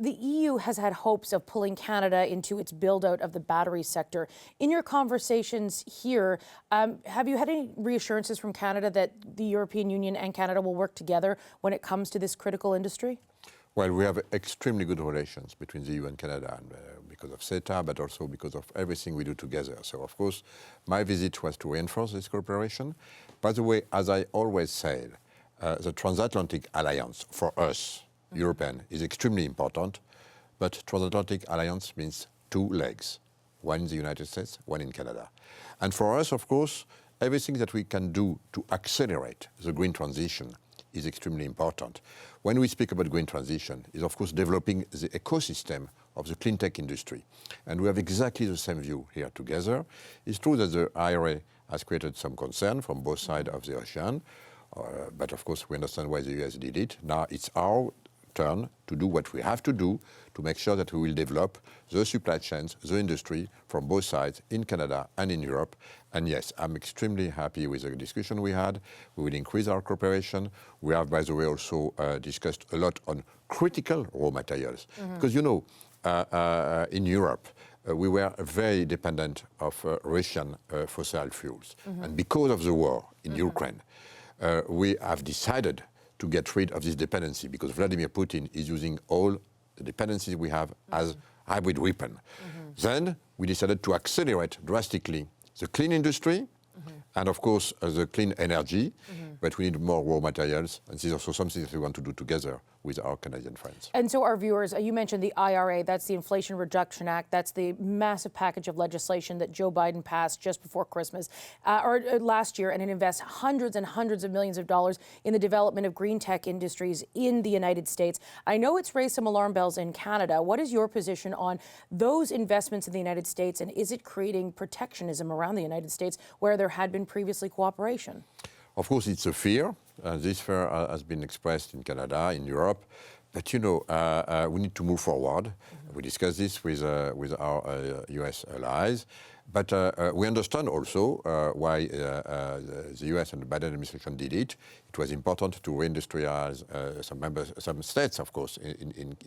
The EU has had hopes of pulling Canada into its build-out of the battery sector. In your conversations here, have you had any reassurances from Canada that the European Union and Canada will work together when it comes to this critical industry? Well, we have extremely good relations between the EU and Canada, and, because of CETA, but also because of everything we do together. So, of course, my visit was to reinforce this cooperation. By the way, as I always said, the transatlantic alliance for us, European, is extremely important, but transatlantic alliance means two legs, one in the United States, one in Canada. And for us, of course, everything that we can do to accelerate the green transition is extremely important. When we speak about green transition, is of course developing the ecosystem of the clean tech industry. And we have exactly the same view here together. It's true that the IRA has created some concern from both sides of the ocean, but of course we understand why the US did it. Now it's our turn to do what we have to do to make sure that we will develop the supply chains, the industry from both sides in Canada and in Europe. And yes, I'm extremely happy with the discussion we had. We will increase our cooperation. We have, by the way, also discussed a lot on critical raw materials. Because, you know, in Europe, we were very dependent of Russian fossil fuels. And because of the war in Ukraine, we have decided to get rid of this dependency because Vladimir Putin is using all the dependencies we have as hybrid weapon. Then we decided to accelerate drastically the clean industry and of course the clean energy, but we need more raw materials, and this is also something that we want to do together with our Canadian friends. And so our viewers, you mentioned the IRA, that's the Inflation Reduction Act, that's the massive package of legislation that Joe Biden passed just before Christmas, or last year, and it invests hundreds and hundreds of millions of dollars in the development of green tech industries in the United States. I know it's raised some alarm bells in Canada. What is your position on those investments in the United States, and is it creating protectionism around the United States where there had been previously cooperation? Of course, it's a fear. This fear has been expressed in Canada, in Europe. But, you know, we need to move forward. We discussed this with our US allies. But we understand also why the US and the Biden administration did it. It was important to reindustrialize some states, of course, in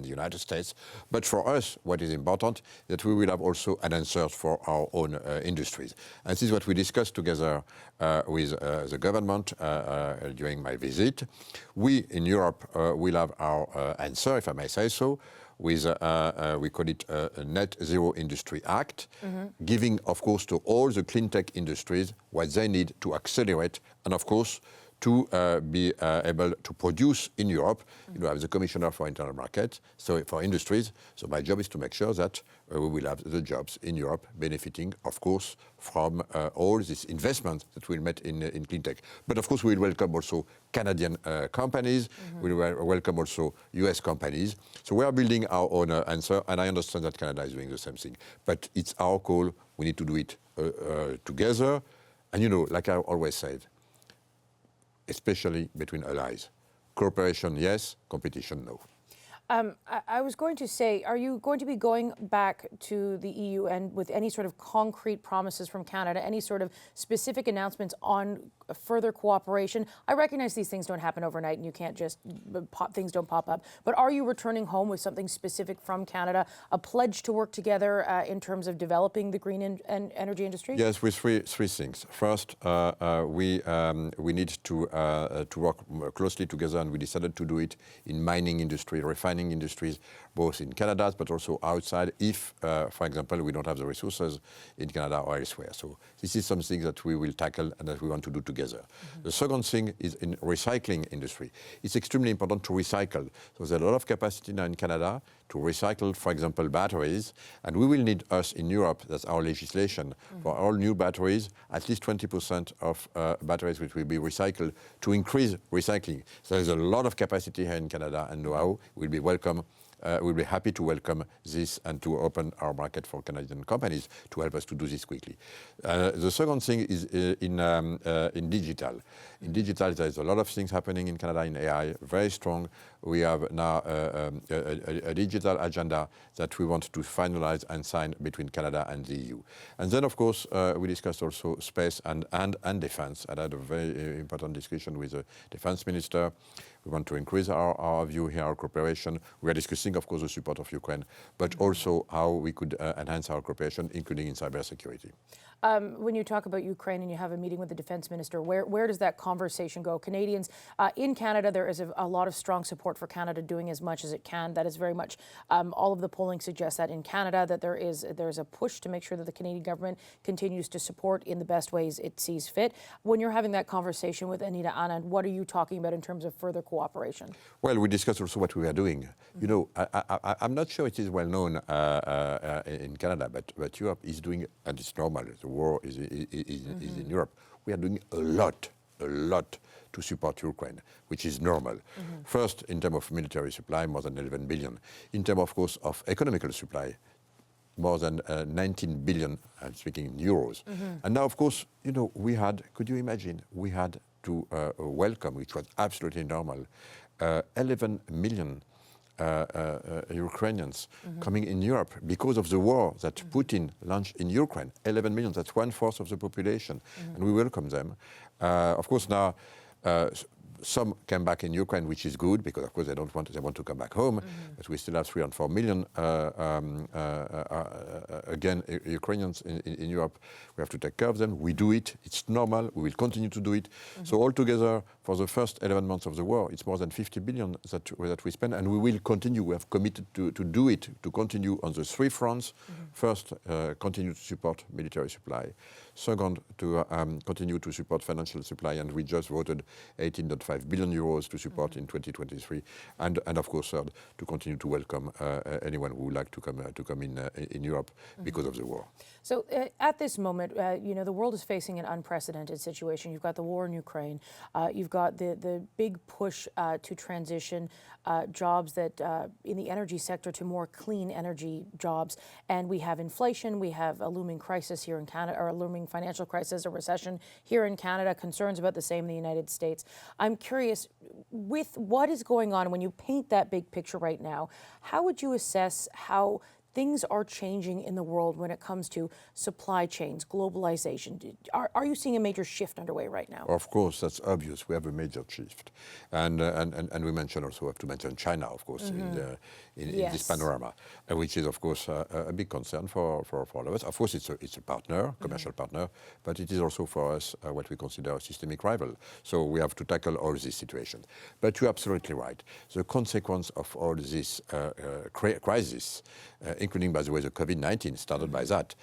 the United States. But for us, what is important is that we will have also an answer for our own industries. And this is what we discussed together with the government during my visit. We, in Europe, will have our answer, if I may say so, with, we call it a Net Zero Industry Act, giving, of course, to all the clean tech industries what they need to accelerate and, of course, to be able to produce in Europe. You know, I'm the Commissioner for Internal Market, so for industries. So my job is to make sure that we will have the jobs in Europe benefiting, of course, from all this investment that we'll make in clean tech. But of course, we will welcome also Canadian companies. We will welcome also US companies. So we are building our own answer, and I understand that Canada is doing the same thing. But it's our call. We need to do it together. And you know, like I always said, especially between allies. Cooperation, yes. Competition, no. I was going to say, are you going to be going back to the EU and with any sort of concrete promises from Canada, any sort of specific announcements on further cooperation? I recognize these things don't happen overnight and you can't just, things don't pop up. But are you returning home with something specific from Canada, a pledge to work together in terms of developing the green and energy industry? Yes, with three things. First, we need to work closely together, and we decided to do it in mining industry, refining industries, both in Canada but also outside if, for example, we don't have the resources in Canada or elsewhere. So this is something that we will tackle and that we want to do together. The second thing is in recycling industry. It's extremely important to recycle. So there's a lot of capacity now in Canada to recycle, for example, batteries, and we will need us in Europe, that's our legislation, for all new batteries, at least 20% of batteries which will be recycled to increase recycling. So there's a lot of capacity here in Canada, and know-how will be welcome. We'll be happy to welcome this and to open our market for Canadian companies to help us to do this quickly. The second thing is in digital. In digital, there's a lot of things happening in Canada in AI, very strong. we have now a digital agenda that we want to finalize and sign between Canada and the EU. And then, of course, we discussed also space and defense. I had a very important discussion with the defense minister. We want to increase our view here, our cooperation. We are discussing, of course, the support of Ukraine, but also how we could enhance our cooperation, including in cybersecurity. When you talk about Ukraine and you have a meeting with the defense minister, where does that conversation go? Canadians in Canada, there is a lot of strong support for Canada doing as much as it can. That is very much all of the polling suggests that in Canada that there's a push to make sure that the Canadian government continues to support in the best ways it sees fit. When you're having that conversation with Anita Anand, what are you talking about in terms of further cooperation? Well, we discussed also what we are doing. You know, I'm not sure it is well known in Canada, but Europe is doing, and it's normal. The war is in Europe. We are doing a lot to support Ukraine, which is normal. First, in terms of military supply, more than 11 billion. In terms, of course, of economical supply, more than 19 billion, I'm speaking in euros. And now, of course, you know, could you imagine, we had to welcome, which was absolutely normal, 11 million Ukrainians coming in Europe because of the war that Putin launched in Ukraine. 11 million, that's 1/4 of the population, and we welcome them. Of course, now some came back in Ukraine, which is good because, of course, they want to come back home. But we still have 3 and 4 million again Ukrainians in Europe. We have to take care of them. We do it. It's normal. We will continue to do it. So altogether, for the first 11 months of the war, it's more than 50 billion that we spend, and we will continue. We have committed to do it, to continue on the 3 fronts. First, continue to support military supply. Second, to continue to support financial supply, and we just voted 18.5 billion euros to support in 2023. And of course, third, to continue to welcome anyone who would like to come in Europe because of the war. So at this moment, you know, the world is facing an unprecedented situation. You've got the war in Ukraine. You've got the big push to transition jobs that in the energy sector to more clean energy jobs. And we have inflation. We have a looming crisis here in Canada, or a looming financial crisis, a recession here in Canada, concerns about the same in the United States. I'm curious, with what is going on, when you paint that big picture right now, how would you assess how things are changing in the world when it comes to supply chains, globalization? Are you seeing a major shift underway right now? Of course, that's obvious. We have a major shift. And we mentioned also, have to mention China, of course, in this panorama, which is, of course, a big concern for all of us. Of course, it's a partner, commercial partner, but it is also for us what we consider a systemic rival. So we have to tackle all these situations. But you're absolutely right. The consequence of all this crisis, including, by the way, the COVID-19 started by that,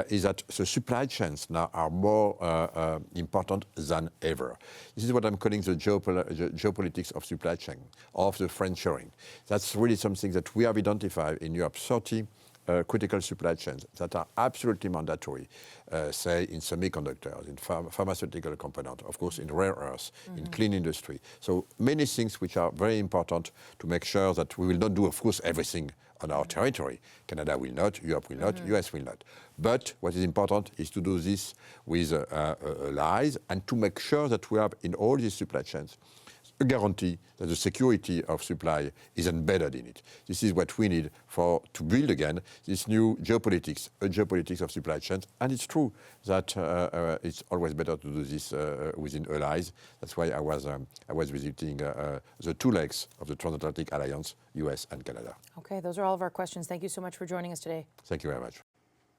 is that the supply chains now are more important than ever. This is what I'm calling the geopolitics of supply chain, of the friendshoring. That's really something that we have identified in Europe, 30 critical supply chains that are absolutely mandatory, say in semiconductors, in pharmaceutical component, of course in rare earths, in clean industry. So many things which are very important to make sure that we will not do, of course, everything on our territory. Canada will not, Europe will not, US will not. But what is important is to do this with allies and to make sure that we have in all these supply chains a guarantee that the security of supply is embedded in it. This is what we need to build again this new geopolitics, a geopolitics of supply chains. And it's true that it's always better to do this within allies. That's why I was visiting the 2 legs of the transatlantic alliance, US and Canada. Okay, those are all of our questions. Thank you so much for joining us today. Thank you very much.